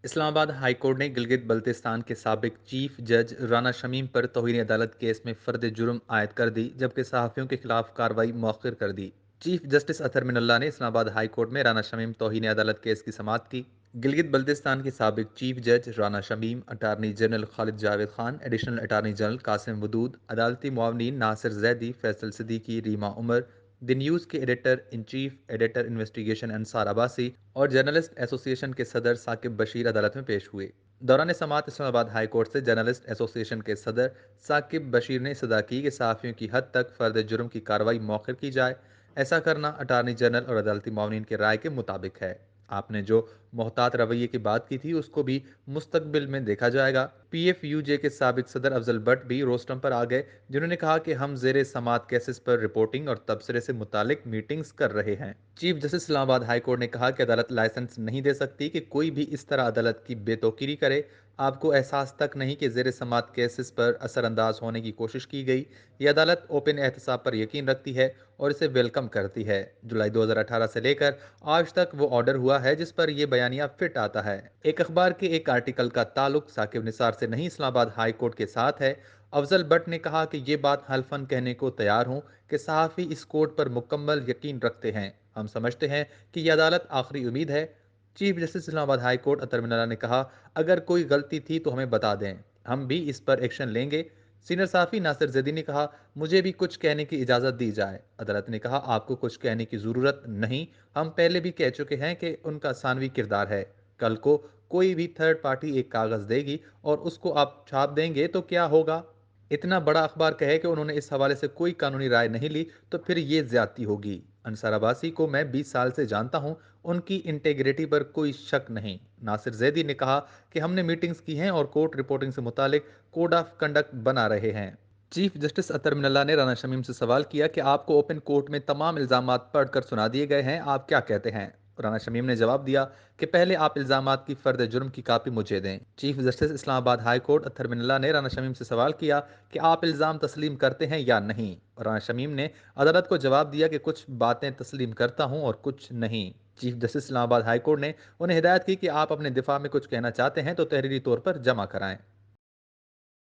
اسلام آباد high court نے گلگت بلتستان کے سابق چیف جج رانا شمیم پر توہین عدالت کیس میں فرد جرم عائد کر دی، جبکہ صحافیوں کے خلاف کارروائی مؤخر کر دی۔ چیف جسٹس اطہر من اللہ نے اسلام آباد ہائی کورٹ میں رانا شمیم توہین عدالت کیس کی سماعت کی۔ گلگت بلتستان کے سابق چیف جج Rana Shamim, attorney general Khalid Javed Khan, additional attorney general Qasim Wadood, عدالتی معاونین ناصر زیدی، فیصل صدیقی، ریما عمر، دی نیوز کے editor in chief, editor investigation Ansar Abbasi اور جرنلسٹ ایسوسی ایشن کے صدر ثاقب بشیر عدالت میں پیش ہوئے۔ دوران سماعت اسلام آباد ہائی کورٹ سے جرنلسٹ ایسوسی ایشن کے صدر ثاقب بشیر نے استدعا کی کہ صحافیوں کی حد تک فرد جرم کی کارروائی مؤخر کی جائے۔ ایسا کرنا اٹارنی جنرل اور عدالتی معاونین کے رائے کے مطابق ہے۔ آپ نے جو محتاط رویے کی بات کی تھی اس کو بھی مستقبل میں دیکھا جائے گا۔ پی ایف یو جے کے سابق صدر افضل بٹ بھی روسٹم پر آ گئے، جنہوں نے کہا کہ ہم زیر سماعت کیسز پر رپورٹنگ اور تبصرے سے متعلق میٹنگز کر رہے ہیں۔ چیف جسٹس اسلام آباد ہائی کورٹ نے کہا کہ عدالت لائسنس نہیں دے سکتی کہ کوئی بھی اس طرح عدالت کی بے توقیری کرے۔ آپ کو احساس تک نہیں کہ زیر سماعت کیسز پر اثر انداز ہونے کی کوشش کی گئی۔ یہ عدالت اوپن احتساب پر یقین رکھتی ہے اور اسے ویلکم کرتی ہے۔ جولائی 2018 سے لے کر آج تک وہ آرڈر ہوا ہے جس پر یہ بیانیہ فٹ آتا ہے۔ ایک اخبار کے ایک آرٹیکل کا تعلق ثاقب نثار سے نہیں، اسلام آباد ہائی کورٹ کے ساتھ ہے۔ افضل بٹ نے کہا کہ یہ بات حلفاً کہنے کو تیار ہوں کہ صحافی اس کورٹ پر مکمل یقین رکھتے ہیں۔ ہم سمجھتے ہیں کہ یہ عدالت آخری امید ہے۔ چیف جسٹس اسلام آباد ہائی کورٹ اطہر من اللہ نے کہا، اگر کوئی غلطی تھی تو ہمیں بتا دیں، ہم بھی اس پر ایکشن لیں گے۔ سینئر صحافی ناصر زیدی نے کہا، مجھے بھی کچھ کہنے کی اجازت دی جائے۔ عدالت نے کہا، آپ کو کچھ کہنے کی ضرورت نہیں، ہم پہلے بھی کہہ چکے ہیں کہ ان کا ثانوی کردار ہے۔ کل کو کوئی بھی تھرڈ پارٹی ایک کاغذ دے گی اور اس کو آپ چھاپ دیں گے تو کیا ہوگا؟ اتنا بڑا اخبار کہے کہ انہوں نے اس حوالے سے کوئی قانونی رائے نہیں لی تو پھر یہ زیادتی ہوگی۔ انصار عباسی کو میں 20 سال سے جانتا ہوں، ان کی انٹیگریٹی پر کوئی شک نہیں۔ ناصر زیدی نے کہا کہ ہم نے میٹنگز کی ہیں اور کورٹ رپورٹنگ سے متعلق کوڈ آف کنڈکٹ بنا رہے ہیں۔ چیف جسٹس اطہر من اللہ نے رانا شمیم سے سوال کیا کہ آپ کو اوپن کورٹ میں تمام الزامات پڑھ کر سنا دیے گئے ہیں، آپ کیا کہتے ہیں؟ رانا شمیم نے جواب دیا کہ پہلے آپ الزامات کی فرد جرم کی کاپی مجھے دیں۔ چیف جسٹس اسلام آباد ہائی کورٹ اطہر من اللہ نے رانا شمیم سے سوال کیا کہ آپ الزام تسلیم کرتے ہیں یا نہیں؟ رانا شمیم نے عدالت کو جواب دیا کہ کچھ باتیں تسلیم کرتا ہوں اور کچھ نہیں۔ چیف جسٹس اسلام آباد ہائی کورٹ نے انہیں ہدایت کی کہ آپ اپنے دفاع میں کچھ کہنا چاہتے ہیں تو تحریری طور پر جمع کرائیں۔